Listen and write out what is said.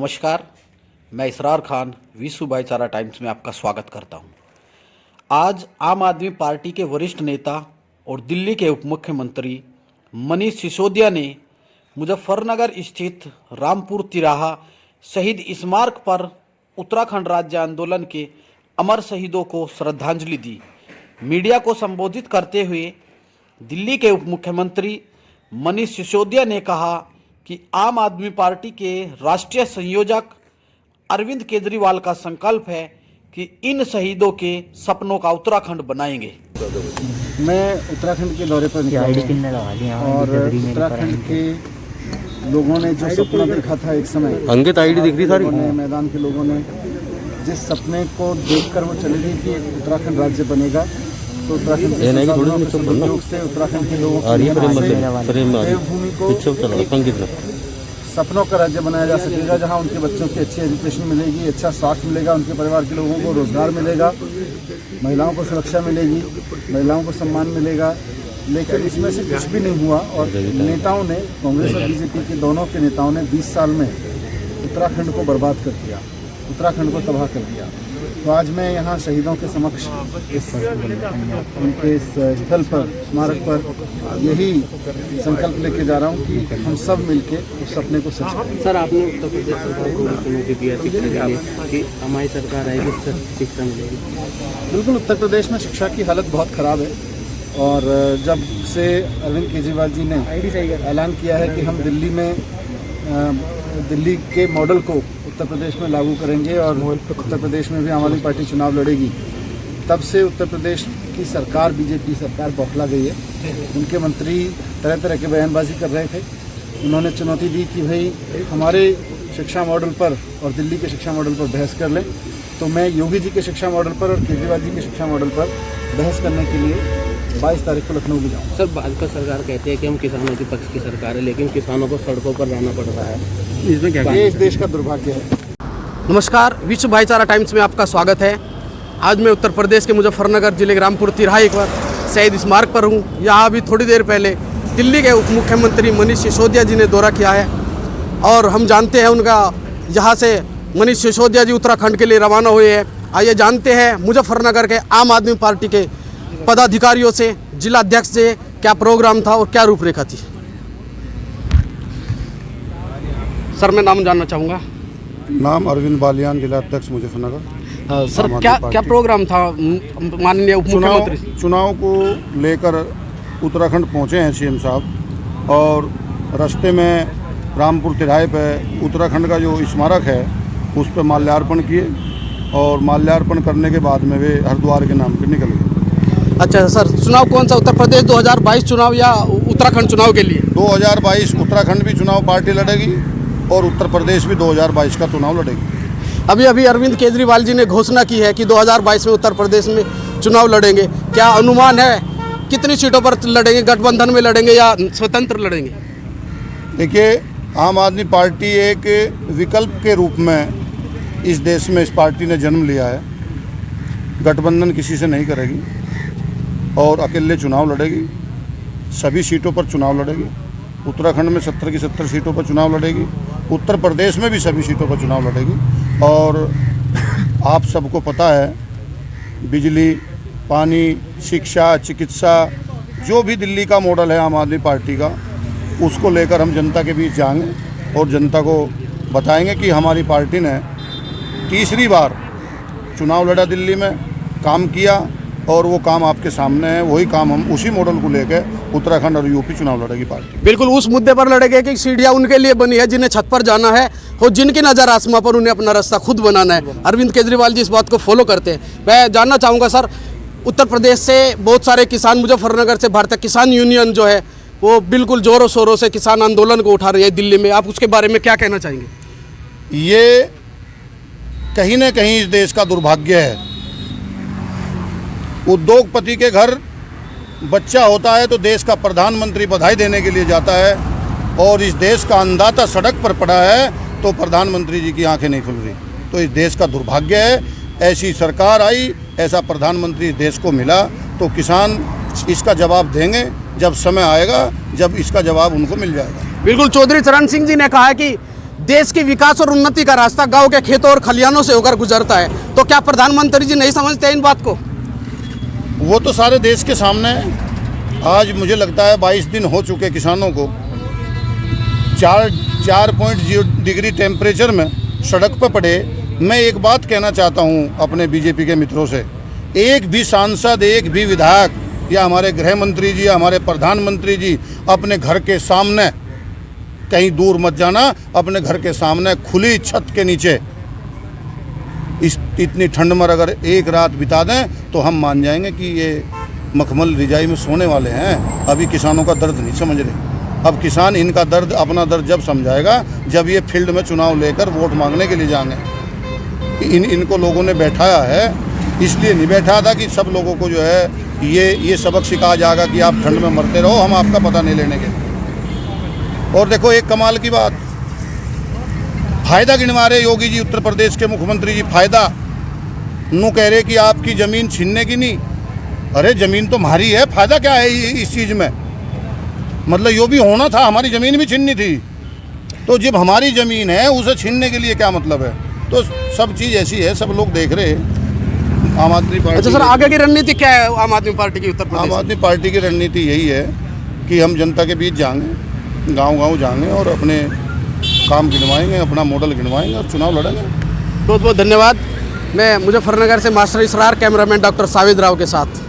नमस्कार, मैं इसरार खान विश्व भाईचारा टाइम्स में आपका स्वागत करता हूं। आज आम आदमी पार्टी के वरिष्ठ नेता और दिल्ली के उप मुख्यमंत्री मनीष सिसोदिया ने मुजफ्फरनगर स्थित रामपुर तिराहा शहीद स्मारक पर उत्तराखंड राज्य आंदोलन के अमर शहीदों को श्रद्धांजलि दी। मीडिया को संबोधित करते हुए दिल्ली के उप मुख्यमंत्री मनीष सिसोदिया ने कहा कि आम आदमी पार्टी के राष्ट्रीय संयोजक अरविंद केजरीवाल का संकल्प है कि इन शहीदों के सपनों का उत्तराखंड बनाएंगे। मैं उत्तराखंड के दौरे पर निकला और उत्तराखंड के लोगों ने जो सपना देखा था एक समय, अंकित आईडी दिख रही सारी, मैदान के लोगों ने जिस सपने को देखकर वो चले गए कि उत्तराखंड राज्य बनेगा, तो उत्तराखंड के सहयोग से उत्तराखंड के लोगों देवभूमि को सपनों का राज्य बनाया जा सकेगा, जहां उनके बच्चों की अच्छी एजुकेशन मिलेगी, अच्छा स्वास्थ्य मिलेगा, उनके परिवार के लोगों को रोजगार मिलेगा, महिलाओं को सुरक्षा मिलेगी, महिलाओं को सम्मान मिलेगा। लेकिन इसमें से कुछ भी नहीं हुआ और नेताओं ने, कांग्रेस और बीजेपी के दोनों के नेताओं ने 20 साल में उत्तराखंड को बर्बाद कर दिया, उत्तराखंड को तबाह कर दिया। तो आज मैं यहाँ शहीदों के समक्ष उनके इस स्थल पर, स्मारक पर यही संकल्प लेके जा रहा हूँ कि हम सब मिलके उस सपने को सच करें। सर, आपने उत्तर प्रदेश सरकार को मुख्यमंत्री दिया शिक्षा के लिए कि हमारी सरकार आएगी शिक्षा मिलेगी। बिल्कुल, उत्तर प्रदेश में शिक्षा की हालत बहुत ख़राब है और जब से अरविंद केजरीवाल जी ने ऐलान किया है कि हम दिल्ली के मॉडल को उत्तर प्रदेश में लागू करेंगे और उत्तर प्रदेश में भी आम आदमी पार्टी चुनाव लड़ेगी, तब से उत्तर प्रदेश की सरकार, बीजेपी सरकार बौखला गई है। उनके मंत्री तरह तरह के बयानबाजी कर रहे थे। उन्होंने चुनौती दी कि भाई हमारे शिक्षा मॉडल पर और दिल्ली के शिक्षा मॉडल पर बहस कर लें। तो मैं योगी जी के शिक्षा मॉडल पर और केजरीवाल जी के शिक्षा मॉडल पर बहस करने के लिए 22 तारीख को लखनऊ भी जाऊँ। सर, भाजपा सरकार कहती है कि हम किसानों के पक्ष की सरकार है, लेकिन किसानों को सड़कों पर रहना पड़ रहा है, इसमें क्या? ये इस देश का दुर्भाग्य है। नमस्कार, विश्व भाईचारा टाइम्स में आपका स्वागत है। आज मैं उत्तर प्रदेश के मुजफ्फरनगर जिले के रामपुर तिराहे पर शहीद स्मारक पर हूँ। यहाँ अभी थोड़ी देर पहले दिल्ली के उप मुख्यमंत्री मनीष सिसोदिया जी ने दौरा किया है और हम जानते हैं उनका यहाँ से मनीष सिसोदिया जी उत्तराखंड के लिए रवाना हुए हैं। आइए जानते हैं मुजफ्फरनगर के आम आदमी पार्टी के पदाधिकारियों से, जिला अध्यक्ष से क्या प्रोग्राम था और क्या रूपरेखा थी। सर, मैं नाम जानना चाहूँगा। नाम अरविंद बालियान, जिला अध्यक्ष मुजफ्फरनगर। सर, क्या प्रोग्राम था माननीय उप मुख्यमंत्री? चुनाव को लेकर उत्तराखंड पहुंचे हैं सीएम साहब और रास्ते में रामपुर तिराहे पे उत्तराखंड का जो स्मारक है उस पर माल्यार्पण किए और माल्यार्पण करने के बाद में वे हरिद्वार के नाम पर निकल गए। अच्छा सर, चुनाव कौन सा, उत्तर प्रदेश 2022 चुनाव या उत्तराखंड चुनाव के लिए? 2022 उत्तराखंड भी चुनाव पार्टी लड़ेगी और उत्तर प्रदेश भी 2022 का चुनाव लड़ेगी। अभी अरविंद केजरीवाल जी ने घोषणा की है कि 2022 में उत्तर प्रदेश में चुनाव लड़ेंगे। क्या अनुमान है कितनी सीटों पर लड़ेंगे? गठबंधन में लड़ेंगे या स्वतंत्र लड़ेंगे? देखिए, आम आदमी पार्टी एक विकल्प के रूप में इस देश में इस पार्टी ने जन्म लिया है। गठबंधन किसी से नहीं करेगी और अकेले चुनाव लड़ेगी, सभी सीटों पर चुनाव लड़ेगी। उत्तराखंड में 70 की 70 सीटों पर चुनाव लड़ेगी, उत्तर प्रदेश में भी सभी सीटों पर चुनाव लड़ेगी। और आप सबको पता है, बिजली, पानी, शिक्षा, चिकित्सा, जो भी दिल्ली का मॉडल है आम आदमी पार्टी का, उसको लेकर हम जनता के बीच जाएंगे और जनता को बताएंगे कि हमारी पार्टी ने तीसरी बार चुनाव लड़ा, दिल्ली में काम किया और वो काम आपके सामने है। वही काम हम उसी मॉडल को लेकर उत्तराखंड और यूपी चुनाव लड़ेगी पार्टी। बिल्कुल उस मुद्दे पर लड़ेंगे कि सीढ़ियाँ उनके लिए बनी है जिन्हें छत पर जाना है और जिनकी नज़र आसमां पर, उन्हें अपना रास्ता खुद बनाना है। अरविंद केजरीवाल जी इस बात को फॉलो करते हैं। मैं जानना चाहूँगा सर, उत्तर प्रदेश से बहुत सारे किसान, मुजफ्फरनगर से भारतीय किसान यूनियन जो है वो बिल्कुल जोरों शोरों से किसान आंदोलन को उठा रही है दिल्ली में, आप उसके बारे में क्या कहना चाहेंगे? ये कहीं ना कहीं इस देश का दुर्भाग्य है। उद्योगपति के घर बच्चा होता है तो देश का प्रधानमंत्री बधाई देने के लिए जाता है और इस देश का अन्नदाता सड़क पर पड़ा है तो प्रधानमंत्री जी की आंखें नहीं खुल रही। तो इस देश का दुर्भाग्य है। ऐसी सरकार आई, ऐसा प्रधानमंत्री इस देश को मिला, तो किसान इसका जवाब देंगे जब समय आएगा, जब इसका जवाब उनको मिल जाएगा। बिल्कुल, चौधरी चरण सिंह जी ने कहा है कि देश के विकास और उन्नति का रास्ता गांव के खेतों और खलिहानों से होकर गुजरता है। तो क्या प्रधानमंत्री जी नहीं समझते इन बात को? वो तो सारे देश के सामने है। आज मुझे लगता है 22 दिन हो चुके किसानों को 4.0 डिग्री टेम्परेचर में सड़क पर पड़े। मैं एक बात कहना चाहता हूँ अपने बीजेपी के मित्रों से, एक भी सांसद, एक भी विधायक या हमारे गृह मंत्री जी या हमारे प्रधानमंत्री जी अपने घर के सामने, कहीं दूर मत जाना, अपने घर के सामने खुली छत के नीचे इस इतनी ठंड में अगर एक रात बिता दें तो हम मान जाएंगे कि ये मखमल रिजाई में सोने वाले हैं। अभी किसानों का दर्द नहीं समझ रहे। अब किसान इनका दर्द, अपना दर्द जब समझाएगा जब ये फील्ड में चुनाव लेकर वोट मांगने के लिए जाएंगे। इनको लोगों ने बैठाया है, इसलिए नहीं बैठा था कि सब लोगों को जो है ये सबक सिखाया जाएगा कि आप ठंड में मरते रहो, हम आपका पता नहीं लेने के। और देखो एक कमाल की बात, फायदा गिनवा रहे योगी जी, उत्तर प्रदेश के मुख्यमंत्री जी, फायदा नू कह रहे कि आपकी ज़मीन छीनने की नहीं। अरे ज़मीन तो हमारी है, फायदा क्या है इस चीज़ में? मतलब यो भी होना था, हमारी ज़मीन भी छीननी थी। तो जब हमारी ज़मीन है उसे छीनने के लिए क्या मतलब है? तो सब चीज़ ऐसी है, सब लोग देख रहे हैं। आम आदमी पार्टी, अच्छा सर, आगे की रणनीति क्या है आम आदमी पार्टी की उत्तर प्रदेश आम में? आदमी पार्टी की रणनीति यही है कि हम जनता के बीच जाएंगे, गांव-गांव जाएंगे और अपने काम गिनवाएंगे, अपना मॉडल गिनवाएंगे और चुनाव लड़ेंगे। बहुत बहुत धन्यवाद। मैं मुजफ्फरनगर से मास्टर इसरार, कैमरामैन डॉक्टर साविद राव के साथ।